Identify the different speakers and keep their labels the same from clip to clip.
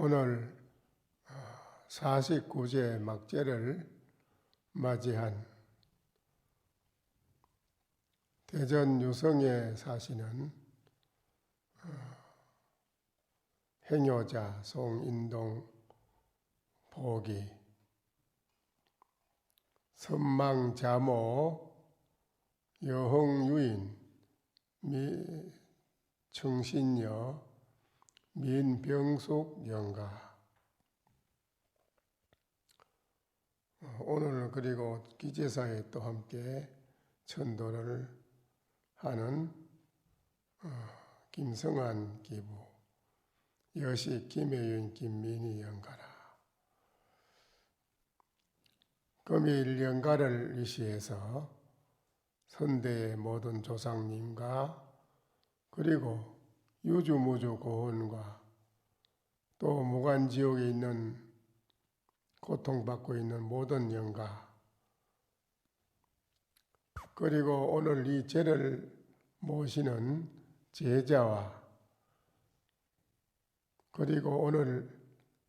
Speaker 1: 오늘 49제 막제를 맞이한 대전 유성에 사시는 행여자 송인동 보기 선망자모 여홍유인 청신여 민병숙 영가. 오늘 그리고 기제사에 또 함께 천도를 하는 김성환 기부, 여식 김혜윤 김민희 영가라. 금일 영가를 위시해서 선대의 모든 조상님과 그리고 유주무주 고원과 또 무간지옥에 있는 고통받고 있는 모든 영가, 그리고 오늘 이 제를 모시는 제자와 그리고 오늘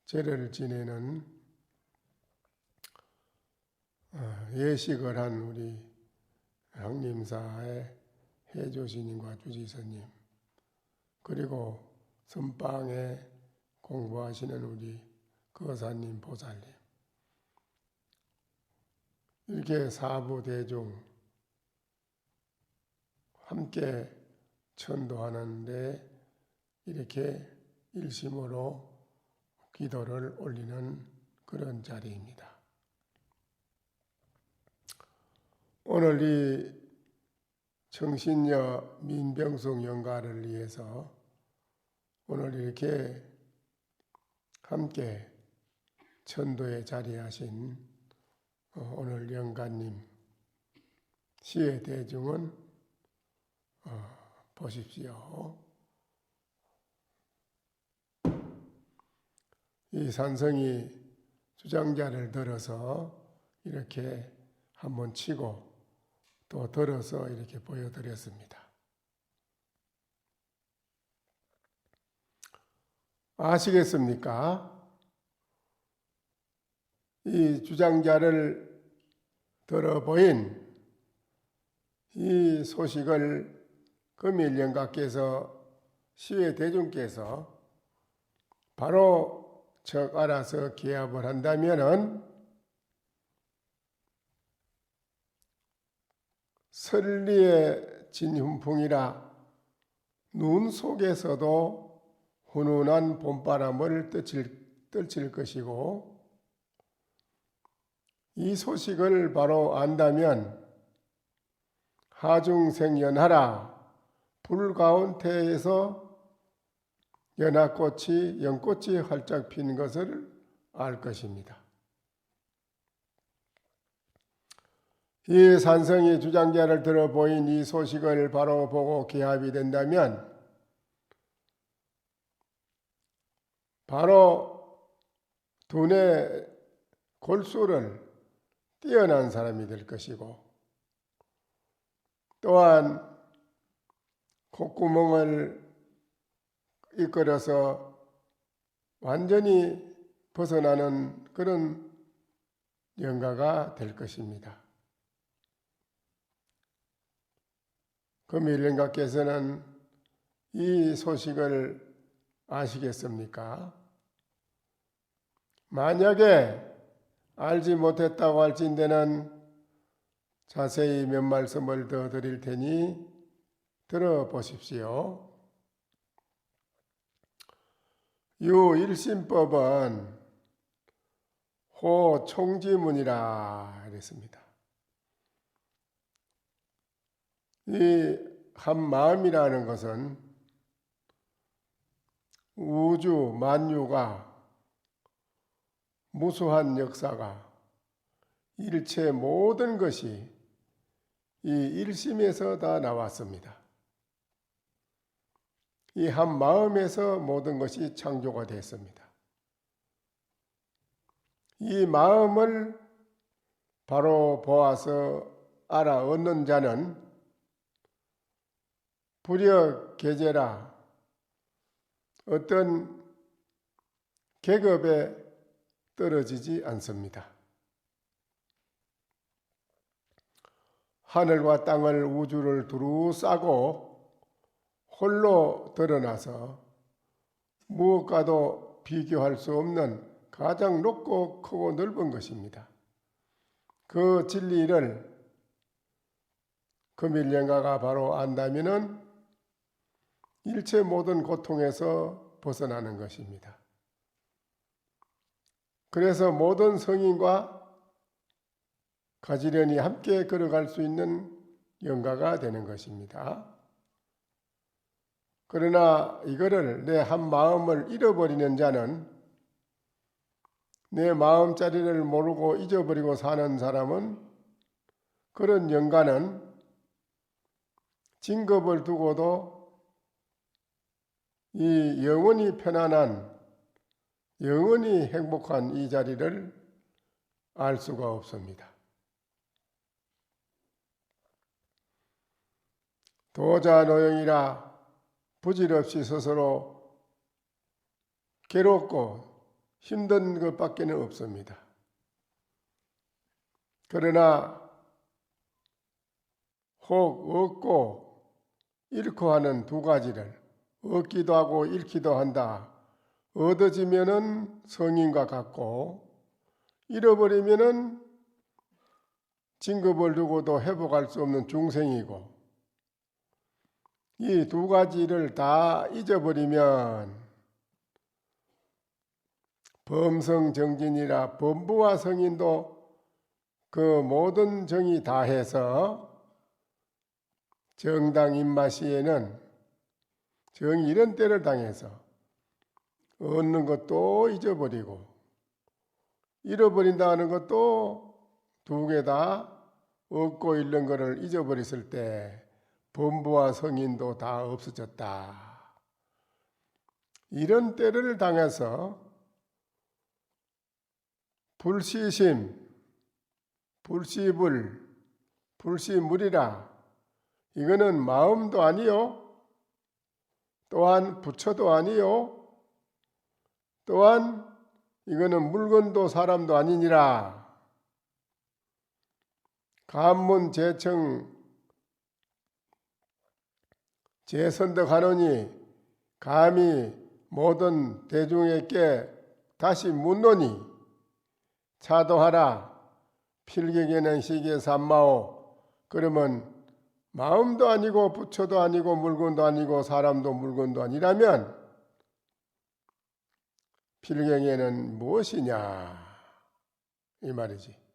Speaker 1: 제를 지내는 예식을 한 우리 항림사의 해조스님과 주지스님, 그리고 선방에 공부하시는 우리 거사님, 보살님, 이렇게 사부 대중 함께 천도하는데 이렇게 일심으로 기도를 올리는 그런 자리입니다. 오늘 이 청신여 민병숙 영가를 위해서 오늘 이렇게 함께 천도에 자리하신 오늘 영가님 시의 대중은 보십시오. 이 산성이 주장자를 들어서 이렇게 한번 치고 또 들어서 이렇게 보여드렸습니다. 아시겠습니까? 이 주장자를 들어보인 이 소식을 금일 영가께서 시의 대중께서 바로 적 알아서 기합을 한다면은 설리의 진훈풍이라 눈 속에서도 훈훈한 봄바람을 떨칠 것이고, 이 소식을 바로 안다면 하중생연하라 불가운데에서 연하꽃이 연꽃이 활짝 핀 것을 알 것입니다. 이 산성이 주장자를 들어보인 이 소식을 바로 보고 기합이 된다면 바로 두뇌 골수를 뛰어난 사람이 될 것이고, 또한 콧구멍을 이끌어서 완전히 벗어나는 그런 영가가 될 것입니다. 금일 영가께서는 이 소식을 아시겠습니까? 만약에 알지 못했다고 할진대는 자세히 몇 말씀을 더 드릴 테니 들어보십시오. 유일심법은 호총지문이라 그랬습니다. 이 한마음이라는 것은 우주 만유가 무수한 역사가 일체 모든 것이 이 일심에서 다 나왔습니다. 이 한 마음에서 모든 것이 창조가 됐습니다. 이 마음을 바로 보아서 알아 얻는 자는 불여 계제라 어떤 계급에 떨어지지 않습니다. 하늘과 땅을 우주를 두루 싸고 홀로 드러나서 무엇과도 비교할 수 없는 가장 높고 크고 넓은 것입니다. 그 진리를 금일영가가 바로 안다면은 일체 모든 고통에서 벗어나는 것입니다. 그래서 모든 성인과 가지런히 함께 걸어갈 수 있는 영가가 되는 것입니다. 그러나 이거를 내 한 마음을 잃어버리는 자는, 내 마음자리를 모르고 잊어버리고 사는 사람은, 그런 영가는 진급을 두고도 이 영원히 편안한, 영원히 행복한 이 자리를 알 수가 없습니다. 도자노용이라 부질없이 스스로 괴롭고 힘든 것밖에는 없습니다. 그러나 혹 얻고 잃고 하는 두 가지를, 얻기도 하고 잃기도 한다. 얻어지면은 성인과 같고 잃어버리면은 진급을 두고도 회복할 수 없는 중생이고, 이 두 가지를 다 잊어버리면 범성정진이라 범부와 성인도 그 모든 정이 다해서 정당 입마시에는 정이 이런 때를 당해서 얻는 것도 잊어버리고 잃어버린다는 것도 두 개 다 얻고 잃는 것을 잊어버렸을 때 범부와 성인도 다 없어졌다. 이런 때를 당해서 불시심, 불시불, 불시물이라, 이거는 마음도 아니요, 또한 부처도 아니요, 또한 이거는 물건도 사람도 아니니라. 간문 제청 제선덕하노니 감히 모든 대중에게 다시 묻노니 차도하라 필경에는 시기에 삼마오. 그러면 마음도 아니고 부처도 아니고 물건도 아니고 사람도 물건도 아니라면 필경에는 무엇이냐 이 말이지.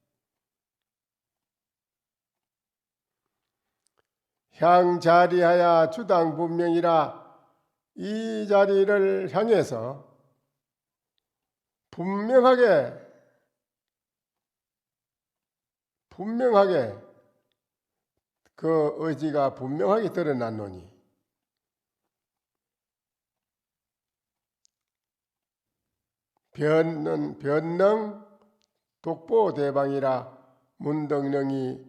Speaker 1: 향자리하야 주당분명이라, 이 자리를 향해서 분명하게 그 의지가 분명하게 드러났노니 변능 독보대방이라, 문덕령이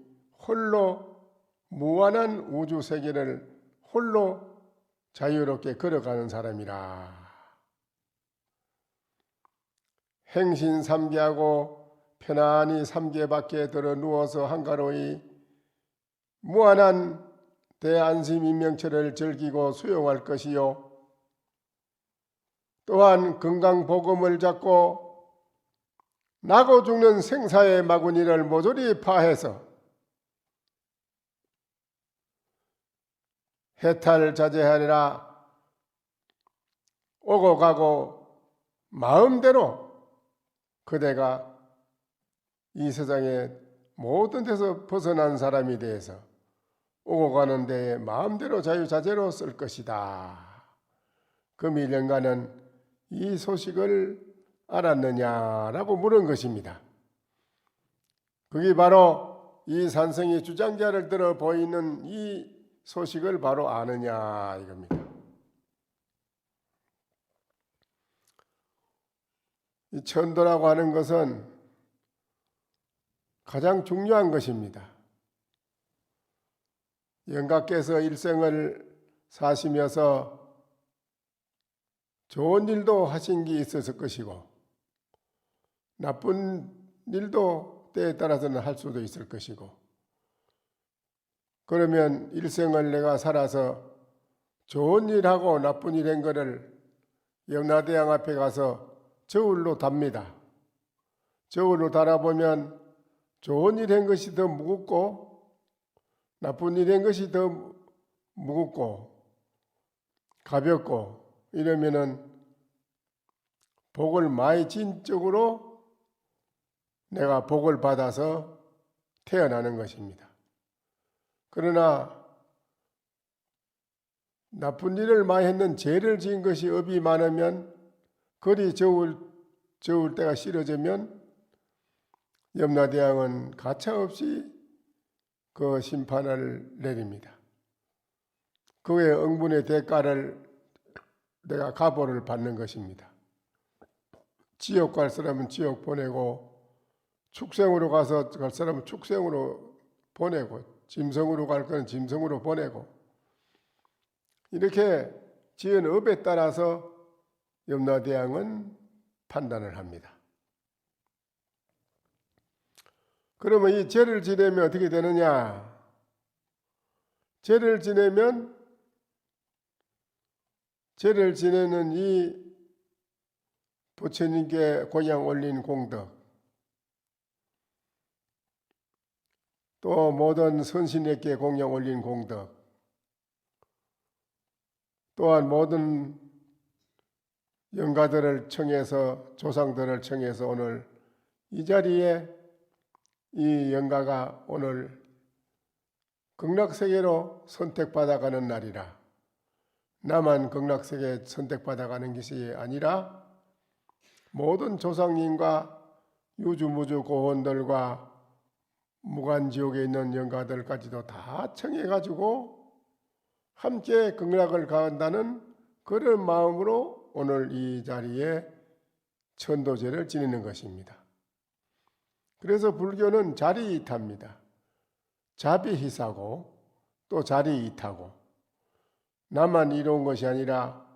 Speaker 1: 홀로 무한한 우주 세계를 홀로 자유롭게 걸어가는 사람이라. 행신 삼계하고 편안히 삼계 밖에 들어 누워서 한가로이 무한한 대안심 인명체를 즐기고 수용할 것이요, 또한 건강복음을 잡고 나고 죽는 생사의 마구니를 모조리 파해서 해탈자제하리라. 오고 가고 마음대로 그대가 이 세상의 모든 데서 벗어난 사람이 되어서 오고 가는 데에 마음대로 자유자재로 쓸 것이다. 금일영가는 이 소식을 알았느냐라고 물은 것입니다. 그게 바로 이 산성의 주장자를 들어 보이는 이 소식을 바로 아느냐 이겁니다. 이 천도라고 하는 것은 가장 중요한 것입니다. 영가께서 일생을 사시면서 좋은 일도 하신 게 있었을 것이고 나쁜 일도 때에 따라서는 할 수도 있을 것이고, 그러면 일생을 내가 살아서 좋은 일하고 나쁜 일 한 거를 염라대왕 앞에 가서 저울로 답니다. 저울로 달아보면 좋은 일 한 것이 더 무겁고 나쁜 일 한 것이 더 무겁고 가볍고 이러면은 복을 많이 진 쪽으로 내가 복을 받아서 태어나는 것입니다. 그러나 나쁜 일을 많이 했는 죄를 지은 것이 업이 많으면 그리 저울 때가 싫어지면 염라대왕은 가차없이 그 심판을 내립니다. 그의 응분의 대가를 내가 가보를 받는 것입니다. 지옥 갈 사람은 지옥 보내고 축생으로 가서 갈 사람은 축생으로 보내고 짐승으로 갈 거는 짐승으로 보내고 이렇게 지은 업에 따라서 염라대왕은 판단을 합니다. 그러면 이 죄를 지내면 어떻게 되느냐? 죄를 지내면 죄를 지내는 이 부처님께 고향 올린 공덕, 또 모든 선신에게 공양 올린 공덕, 또한 모든 영가들을 청해서 조상들을 청해서 오늘 이 자리에 이 영가가 오늘 극락세계로 선택받아가는 날이라 나만 극락세계에 선택받아가는 것이 아니라 모든 조상님과 유주무주 고혼들과 무간지옥에 있는 영가들까지도 다 청해가지고 함께 극락을 가한다는 그런 마음으로 오늘 이 자리에 천도제를 지내는 것입니다. 그래서 불교는 자리이타입니다. 자비희사고 또 자리이타고 나만 이루은 것이 아니라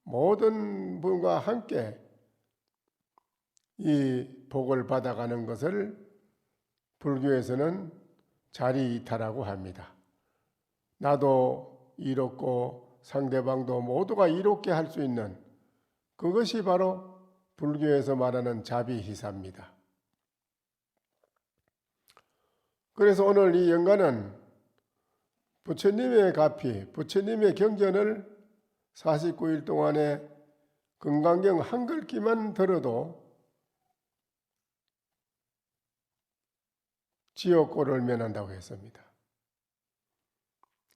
Speaker 1: 모든 분과 함께 이 복을 받아가는 것을 불교에서는 자리이타라고 합니다. 나도 이롭고 상대방도 모두가 이롭게 할 수 있는 그것이 바로 불교에서 말하는 자비희사입니다. 그래서 오늘 이 영가는 부처님의 가피, 부처님의 경전을 49일 동안에 금강경 한 글귀만 들어도 지옥고를 면한다고 했습니다.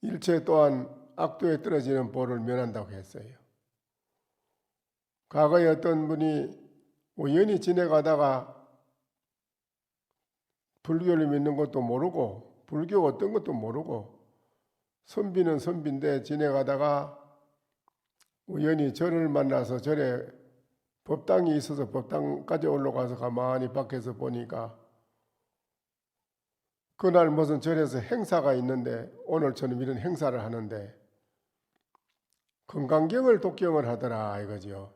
Speaker 1: 일체 또한 악도에 떨어지는 보를 면한다고 했어요. 과거에 어떤 분이 우연히 지내가다가 불교를 믿는 것도 모르고 불교 어떤 것도 모르고 선비는 선비인데 지내가다가 우연히 절을 만나서 절에 법당이 있어서 법당까지 올라가서 가만히 밖에서 보니까 그날 무슨 절에서 행사가 있는데 오늘처럼 이런 행사를 하는데 금강경을 독경을 하더라 이거죠.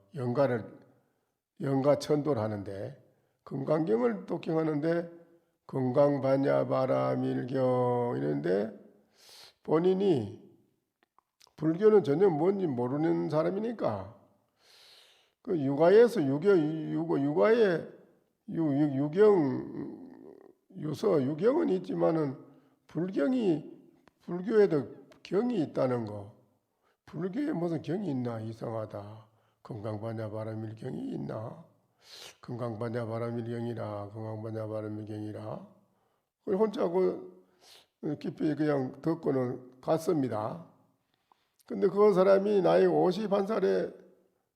Speaker 1: 영가 천도를 하는데 금강경을 독경하는데 금강반야바라밀경 이런데 본인이 불교는 전혀 뭔지 모르는 사람이니까 그 육아에서 육아에 유경 유서 유경은 있지만은 불교에도 경이 있다는 거. 불교에 무슨 경이 있나 이상하다. 금강반야바라밀경이 있나? 금강반야바라밀경이라 금강반야바라밀경이라. 혼자 깊이 그냥 듣고는 갔습니다. 근데 그 사람이 나이 51살에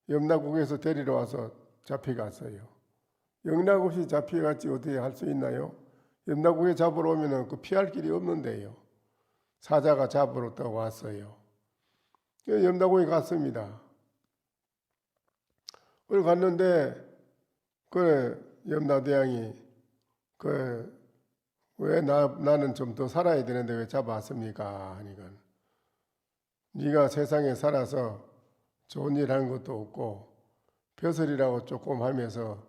Speaker 1: 염라국에서 데리러 와서 잡혀갔어요. 영락 없이 잡혀갔지 어떻게 할 수 있나요? 염라국에 잡으러 오면은 그 피할 길이 없는데요. 사자가 잡으러 또 왔어요. 염라국에 갔습니다. 그걸 갔는데 염라대왕이 왜 나는 좀 더 살아야 되는데 왜 잡아왔습니까? 하니까 네가 세상에 살아서 좋은 일 하는 것도 없고 벼슬이라고 조금 하면서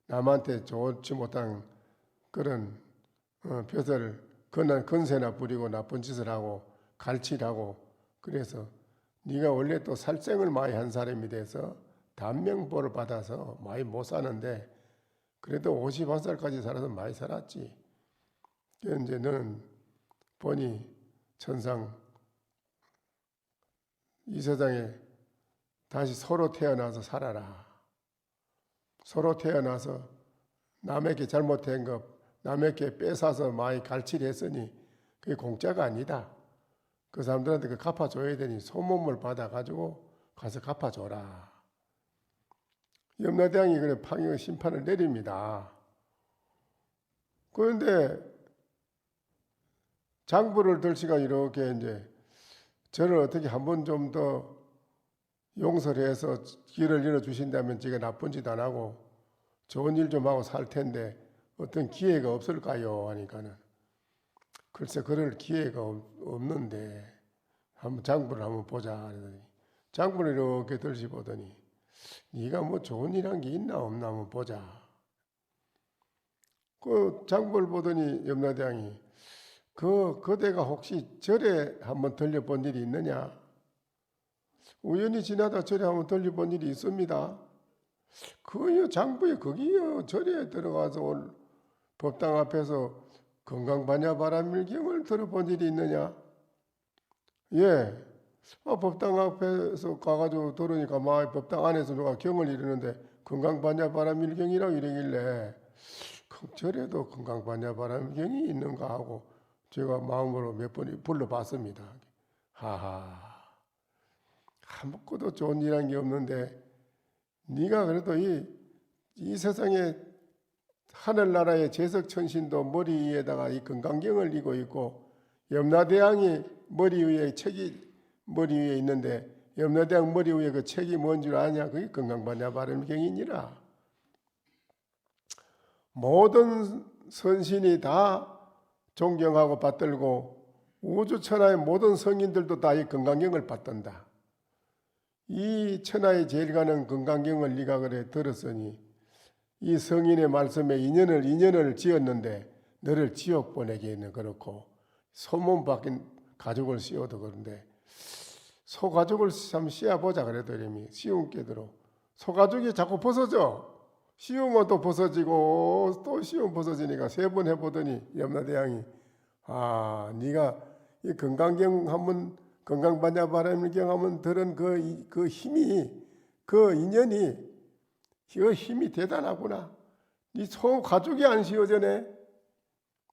Speaker 1: 남한테 좋지 못한 그런 벼슬 건세나 부리고 나쁜 짓을 하고 갈취하고 그래서 네가 원래 또 살생을 많이 한 사람이 돼서 단명보를 받아서 많이 못 사는데 그래도 51살까지 살아서 많이 살았지. 이제 너는 보니 천상 이 세상에 다시 서로 태어나서 살아라. 서로 태어나서 남에게 잘못된 것, 남에게 뺏어서 많이 갈취를 했으니 그게 공짜가 아니다. 그 사람들한테 그 갚아줘야 되니 소문을 받아가지고 가서 갚아줘라. 염라대왕이 그래 방역 심판을 내립니다. 그런데 장부를 들씨가 이렇게 이제 저를 어떻게 한 번 좀 더 용서를 해서 길을 열어주신다면 제가 나쁜 짓 안 하고 좋은 일 좀 하고 살 텐데 어떤 기회가 없을까요? 하니까는 글쎄 그럴 기회가 없는데 한번 장부를 한번 보자 그러더니 장부를 이렇게 들시 보더니 네가 뭐 좋은 일 한 게 있나 없나 한번 보자. 그 장부를 보더니 염라대왕이 그대가 혹시 절에 한번 들려본 일이 있느냐? 우연히 지나다 절에 한번 들려본 일이 있습니다. 그요 장부에 거기요 절에 들어가서 올 법당 앞에서 건강반야바라밀경을 들어본 일이 있느냐? 예. 법당 앞에서 가가지고 들으니까 막 법당 안에서 누가 경을 이루는데 건강반야바라밀경이라고 이러길래 절에도 건강반야바라밀경이 있는가 하고 제가 마음으로 몇 번 불러봤습니다. 하하, 아무것도 좋은 일한 게 없는데 네가 그래도 이 세상에 하늘나라의 제석천신도 머리 위에다가 이 건강경을 이고 있고 염라대왕이 머리 위에 책이 머리 위에 있는데 염라대왕 머리 위에 그 책이 뭔 줄 아냐? 그게 건강반야바라밀경이니라. 모든 선신이 다 존경하고 받들고 우주 천하의 모든 성인들도 다 이 건강경을 받든다. 이 천하의 제일 가는 건강경을 네가 그래 들었으니 이 성인의 말씀에 인연을 지었는데 너를 지옥 보내기에는 그렇고 소문 박힌 가죽을 씌워도 그런데 소가죽을 참 씌워보자 그래도 이름이 쉬운 게대로 소가죽이 자꾸 벗어져. 씌우면 또 벗어지고 또 씌우면 벗어지니까 3번 해보더니 염라대왕이 네가 이 건강경 한번 건강반야바라밀경 한번 들은 그 힘이 그 인연이 그 힘이 대단하구나. 네 소 가죽이 안 씌워져네.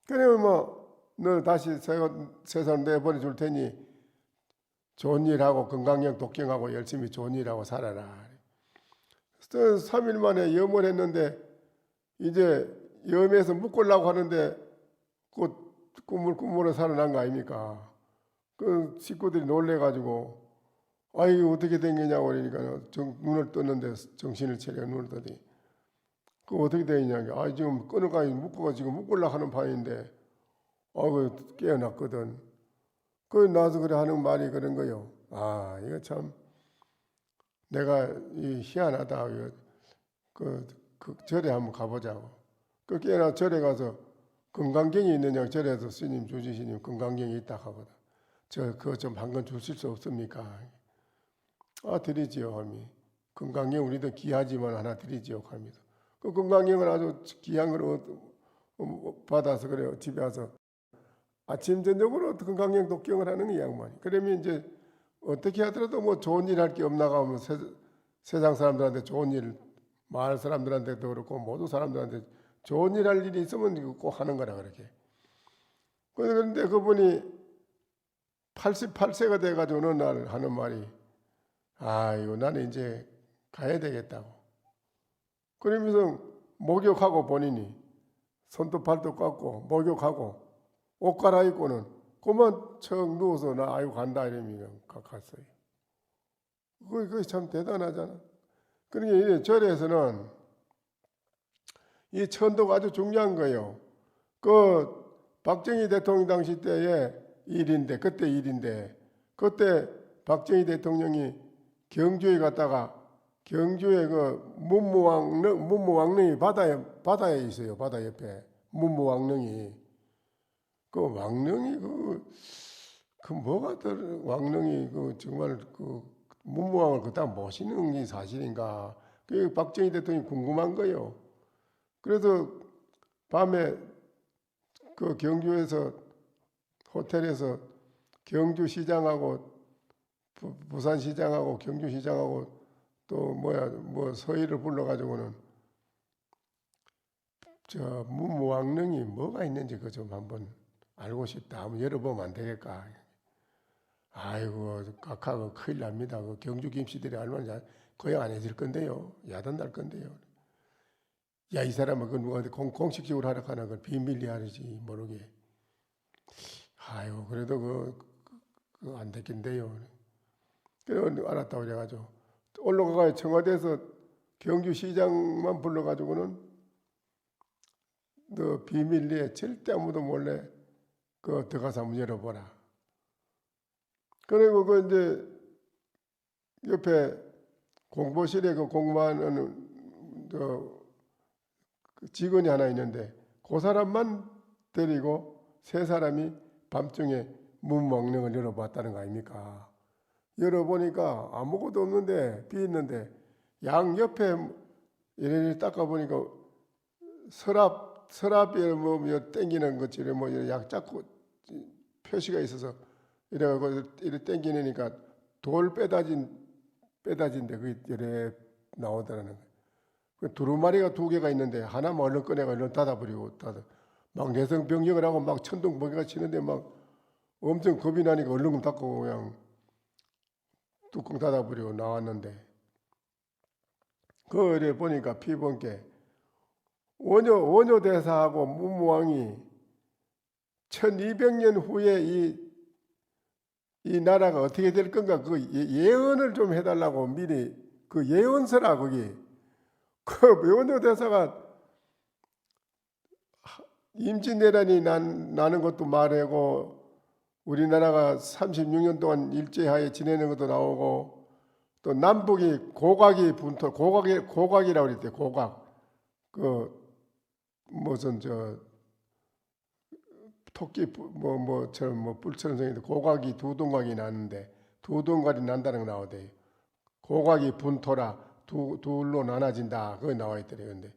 Speaker 1: 그러면 너 다시 세상 내보내줄 테니 좋은 일하고 건강경 독경하고 열심히 좋은 일하고 살아라. 3일 만에 염을 했는데 이제 염에서 묶으려고 하는데 그 꾸물꾸물을 살아난 거 아닙니까? 그 식구들이 놀래가지고 이거 어떻게 된 거냐고 그러니까 눈을 떴는데 정신을 차려 눈을 뜨더니 그 어떻게 되냐? 지금 끊어가 묶어가 지금 묶으려고 하는 판인데 그 깨어났거든. 그 나서 그래 하는 말이 그런 거요. 이거 참 내가 희한하다. 그 절에 한번 가보자고. 그 깨어나 절에 가서 건강경이 있느냐 절에서 스님 주지스님 건강경이 있다 하거든. 그거 좀 한 건 주실 수 없습니까? 드리지요 하미. 건강경 우리도 귀하지만 하나 드리지요 하면서 그 건강경을 아주 귀한 걸 받아서 그래요. 집에 와서 아침 저녁으로 건강경 독경을 하는 이 양반이. 그러면 이제 어떻게 하더라도 뭐 좋은 일 할 게 없나가 하면 세상 사람들한테 좋은 일, 마을 사람들한테도 그렇고 모든 사람들한테 좋은 일 할 일이 있으면 꼭 하는 거라 그렇게. 그런데 그분이 88세가 돼가지고 어느 날 하는 말이 이거 나는 이제 가야 되겠다고. 그러면서 목욕하고 본인이 손도 발도 깎고 목욕하고 옷 갈아입고는 그만 척 누워서 나 간다 이러면 갔어요. 그게 참 대단하잖아. 그러니까 이 절에서는 이 천도가 아주 중요한 거예요. 그 박정희 대통령 당시 때의 일인데 그때 박정희 대통령이 경주에 갔다가 경주에 그 문무왕릉이 바다에 있어요. 바다 옆에 문무왕릉이. 그 왕릉이 그 뭐가 왕릉이 그 정말 그 문무왕을 그다 모시는 게 사실인가? 그 박정희 대통령이 궁금한 거예요. 그래서 밤에 그 경주에서 호텔에서 경주시장하고 부산시장하고 경주시장하고 또 뭐 서희를 불러가지고는 저 문무왕릉이 뭐가 있는지 그 좀 한번 알고 싶다. 한번 열어보면 안 되겠까? 아이고 각하가 큰일 납니다. 그 경주 김씨들이 알면 거의 안 해줄 건데요. 야단날 건데요. 야, 이 사람은 그 누가 공식적으로 하라 하나 그 비밀리 하지 모르게. 아이고 그래도 그 안 됐긴데요. 그래 알았다고 그래가지고 올라가가 청와대에서 경주시장만 불러가지고는 너 비밀리에 절대 아무도 몰래 그 들어가서 한번 열어보라. 그리고 그 이제 옆에 공보실에 그 공부하는 그 직원이 하나 있는데 그 사람만 데리고 세 사람이 밤중에 문무왕릉을 열어봤다는 거 아닙니까? 열어보니까 아무것도 없는데 비있는데 양 옆에 이래저래 닦아보니까 서랍에 뭐 땡기는 것처럼 뭐 약 잡고 표시가 있어서 이래가지고 이래 땡기니까 돌 빼다진데 그게 이래 나오더라는 거예요. 그 두루마리가 두 개가 있는데 하나만 얼른 꺼내가 얼른 닫아버리고 막 내성병력을 하고 막 천둥번개가 치는데 막 엄청 겁이 나니까 얼른 닫고 그냥 뚜껑 닫아버리고 나왔는데 그래 보니까 피본께 원효 대사하고 문무왕이 1200년 후에 이 나라가 어떻게 될 건가 그 예언을 좀 해달라고 미리 그 예언서라 거기 그 원효 대사가 임진왜란이 나는 것도 말하고 우리나라가 36년 동안 일제하에 지내는 것도 나오고 또 남북이 고각이 분토 고각이라고 그랬대 고각 그 무슨 저 토끼 뭐처럼 뭐 뿔처럼 생긴데 고각이 두 동각이 나는데 두 동각이 난다는 거 나오대. 고각이 분토라 둘로 나눠진다 그거 나와 있더래. 근데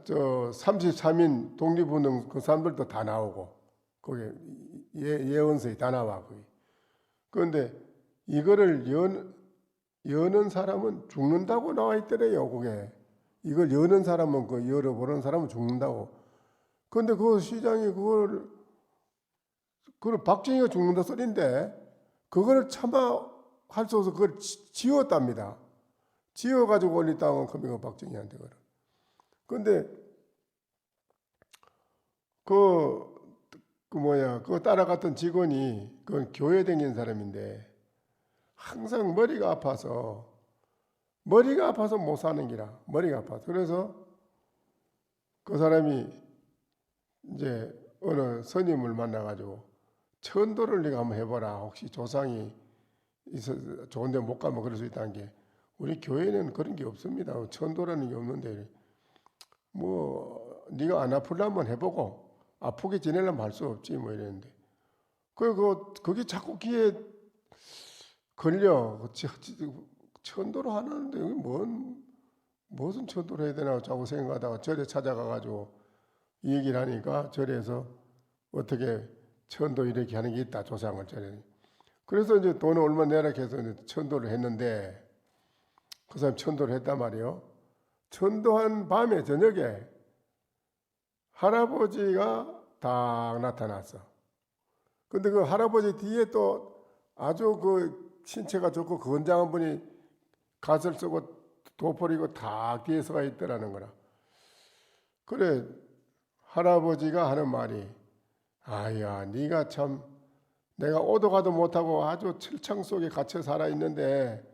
Speaker 1: 저 33인 독립운동 그 사람들도 다 나오고 거기 예언서에 다 나와 거기. 그런데 이거를 여는 사람은 죽는다고 나와 있더래요. 그게 이걸 여는 사람은 그 열어보는 사람은 죽는다고. 그런데 그 시장이 그걸 박정희가 죽는다 소리인데 그거를 차마 할 수 없어서 그걸 지웠답니다. 지워가지고 올렸다고 커밍 박정희한테 그걸. 그런데 그 따라갔던 직원이 그 교회 다니는 사람인데 항상 머리가 아파서 못 사는 기라 머리가 아파서 그래서 그 사람이 이제 어느 스님을 만나가지고 천도를 네가 한번 해봐라. 혹시 조상이 있어 좋은데 못 가면 그럴 수 있다는 게 우리 교회는 그런 게 없습니다. 천도라는 게 없는데 뭐 네가 안 아플라면 해보고 아프게 지내려면 할 수 없지 뭐 이랬는데 그게 자꾸 귀에 걸려. 천도를 하는데 무슨 천도를 해야 되나 자꾸 생각하다가 절에 찾아가가지고 이 얘기를 하니까 절에서 어떻게 천도 이렇게 하는 게 있다 조상을 절에. 그래서 이제 돈을 얼마 내라 해서 천도를 했는데 그 사람 천도를 했단 말이에요. 천도한 밤에 저녁에 할아버지가 딱 나타났어. 근데 그 할아버지 뒤에 또 아주 그 신체가 좋고 건장한 분이 갓을 쓰고 도포리고 딱 뒤에 서가 있더라는 거라. 그래 할아버지가 하는 말이 아야 네가 참 내가 오도 가도 못하고 아주 철창 속에 갇혀 살아 있는데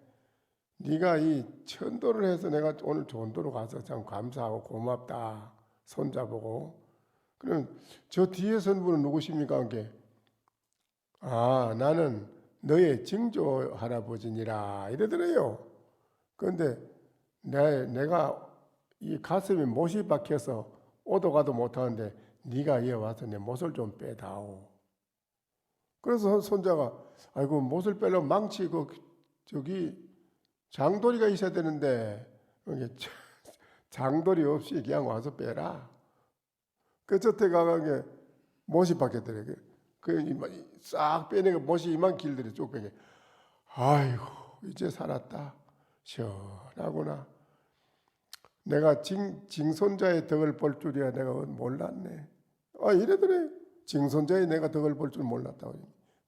Speaker 1: 네가 이 천도를 해서 내가 오늘 좋은 도로 가서 참 감사하고 고맙다 손잡고. 그럼 저 뒤에 선 분은 누구십니까? 나는 너의 증조 할아버지니라 이러더래요. 그런데 내가 이 가슴이 못이 박혀서 오도 가도 못하는데 네가 이어 와서 내 못을 좀 빼다오. 그래서 손자가 아이고 못을 빼려면 망치 저기 장도리가 있어야 되는데 장도리 없이 그냥 와서 빼라. 그 저태 가게 못이 박혔더래. 싹 빼는 거 못이 이만 길더래 쭉 빼게. 아이고 이제 살았다. 시원하구나. 내가 징손자의 덕을 볼 줄이야 내가 몰랐네. 이래더래. 징손자의 내가 덕을 볼 줄 몰랐다.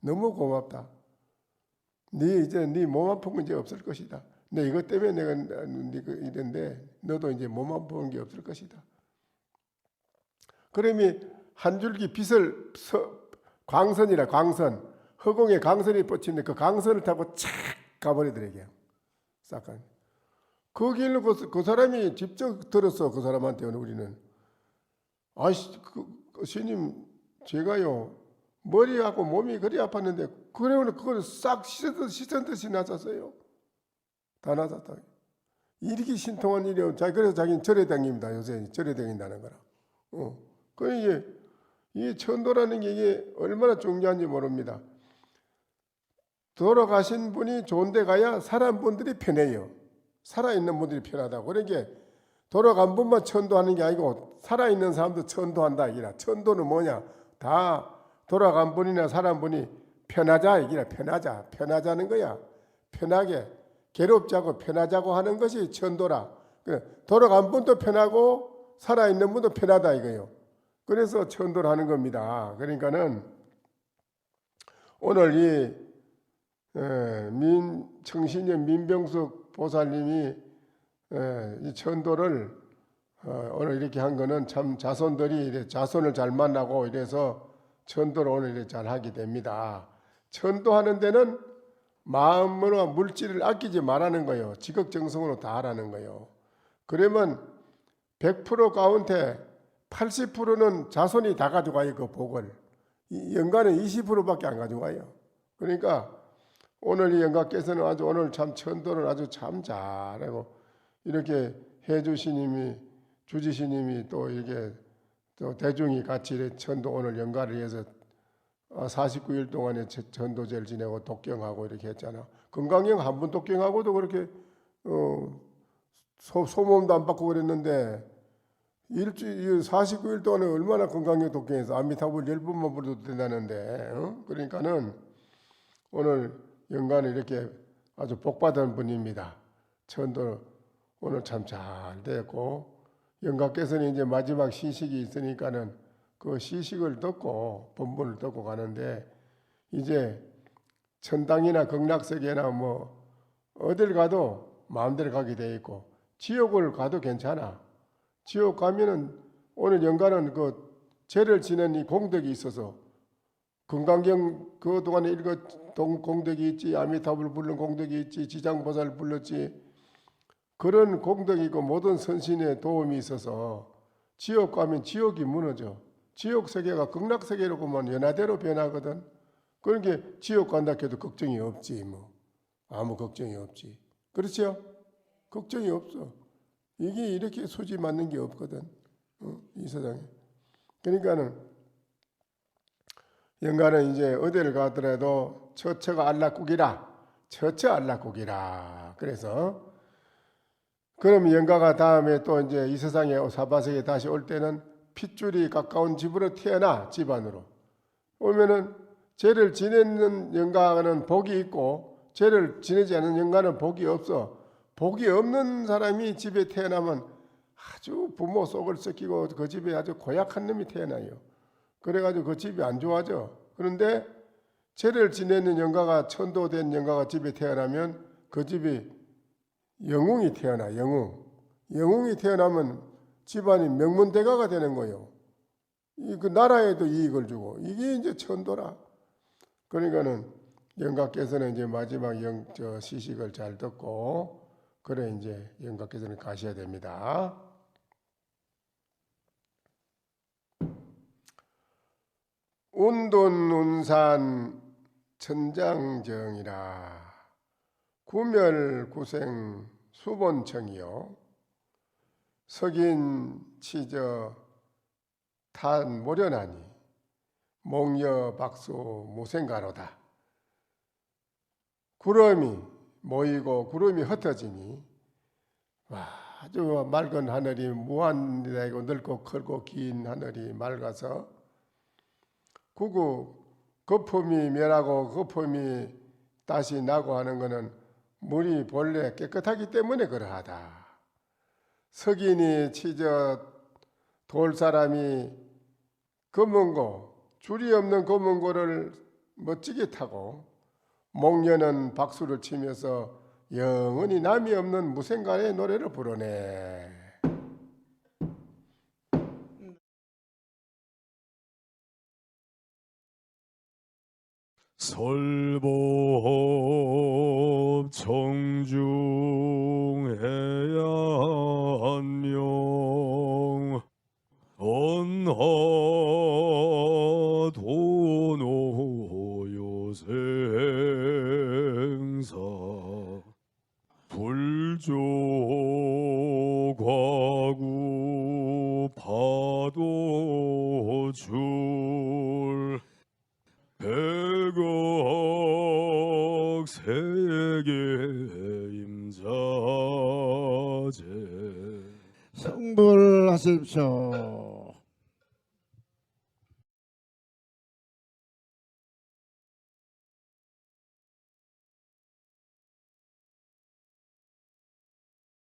Speaker 1: 너무 고맙다. 이제 네 몸 아픈 건 이제 없을 것이다. 내 이것 때문에 내가 이랬는데 너도 이제 몸 아픈 게 없을 것이다. 그러니 한 줄기 빛을 광선이라 광선 허공에 광선이 뻗치는데 그 광선을 타고 착 가버리더래요. 싹 가. 그 길로 그 사람이 직접 들었어. 그 사람한테 우리는 스님 제가요 머리하고 몸이 그리 아팠는데 그래오는 그걸 싹 씻은 듯이 나섰어요. 다 나섰다. 이렇게 신통한 일이요. 그래서 자기는 절에 다닙니다. 요새 절에 다닌다는 거라. 그러니까 이 천도라는 게 이게 얼마나 중요한지 모릅니다. 돌아가신 분이 좋은데 가야 사람분들이 편해요. 살아있는 분들이 편하다고. 그러니까 돌아간 분만 천도하는 게 아니고 살아있는 사람도 천도한다. 이기라. 천도는 뭐냐? 다 돌아간 분이나 사람분이 편하자. 이기라. 편하자는 거야. 편하게 괴롭지 않고 편하자고 하는 것이 천도라. 돌아간 분도 편하고 살아있는 분도 편하다 이거요. 그래서 천도를 하는 겁니다. 그러니까는 오늘 이 청신년 민병숙 보살님이 이 천도를 오늘 이렇게 한 거는 참 자손들이 자손을 잘 만나고 이래서 천도를 오늘 이렇게 잘 하게 됩니다. 천도하는 데는 마음으로 물질을 아끼지 말라는 거예요. 지극정성으로 다 하라는 거예요. 그러면 100% 가운데 80%는 자손이 다 가져가요. 그 복을. 영가는 20%밖에 안 가져가요. 그러니까 오늘 이 영가께서는 아주 오늘 참 천도를 아주 참 잘하고 이렇게 해주시님이 주지시님이 또 이게 또 대중이 같이 천도 오늘 영가를 위해서 49일 동안에 전도제를 지내고 독경하고 이렇게 했잖아. 건강형 한 분 독경하고도 그렇게 소모임도 안 받고 그랬는데 일주일 49일 동안에 얼마나 건강형 독경해서 아미타불 10번만 불러도 된다는데 그러니까는 오늘 영가는 이렇게 아주 복받은 분입니다. 천도 오늘 참 잘 됐고 영가께서는 이제 마지막 시식이 있으니까는 그 시식을 듣고 본분을 듣고 가는데 이제 천당이나 극락세계나 뭐 어딜 가도 마음대로 가게 돼 있고 지옥을 가도 괜찮아. 지옥 가면은 오늘 영가는 그 죄를 지는 이 공덕이 있어서 금강경 그 동안에 읽은 공덕이 있지 아미타불 부른 공덕이 있지 지장보살 불렀지 그런 공덕이 있고 모든 선신의 도움이 있어서 지옥 가면 지옥이 무너져. 지옥 세계가 극락 세계로 보면 연하대로 변하거든. 그러니까 지옥 간다 해도 걱정이 없지 뭐. 아무 걱정이 없지. 그렇죠? 걱정이 없어. 이게 이렇게 수지 맞는 게 없거든. 이 세상에. 그러니까는 영가는 이제 어디를 가더라도 처처가 안락국이라. 처처 안락국이라. 그래서 그럼 영가가 다음에 또 이제 이 세상에 사바세계 다시 올 때는 핏줄이 가까운 집으로 태어나 집안으로 오면은 죄를 지내는 영가는 복이 있고 죄를 지내지 않는 영가는 복이 없어. 복이 없는 사람이 집에 태어나면 아주 부모 속을 썩히고 그 집에 아주 고약한 놈이 태어나요. 그래가지고 그 집이 안 좋아져. 그런데 죄를 지내는 영가가 천도된 영가가 집에 태어나면 그 집이 영웅이 태어나. 영웅이 태어나면 집안이 명문대가가 되는 거예요. 그 나라에도 이익을 주고 이게 이제 천도라. 그러니까는 영가께서는 이제 마지막 시식을 잘 듣고 그래 이제 영가께서는 가셔야 됩니다. 운돈 운산 천장정이라 구멸구생 수본청이요 석인 치저 탄 모련하니 몽여 박수 무생가로다. 구름이 모이고 구름이 흩어지니 아주 맑은 하늘이 무한되고 넓고 크고 긴 하늘이 맑아서 구구 거품이 멸하고 거품이 다시 나고 하는 것은 물이 본래 깨끗하기 때문에 그러하다. 석인이 치저 돌사람이 검은고 줄이 없는 검은고를 멋지게 타고 목련은 박수를 치면서 영원히 남이 없는 무생가의 노래를 부르네.
Speaker 2: 설법 청중해야 한명 언하 도노요생사 불조과구 파도줄 백억 세계 임자제
Speaker 3: 성불하십시오.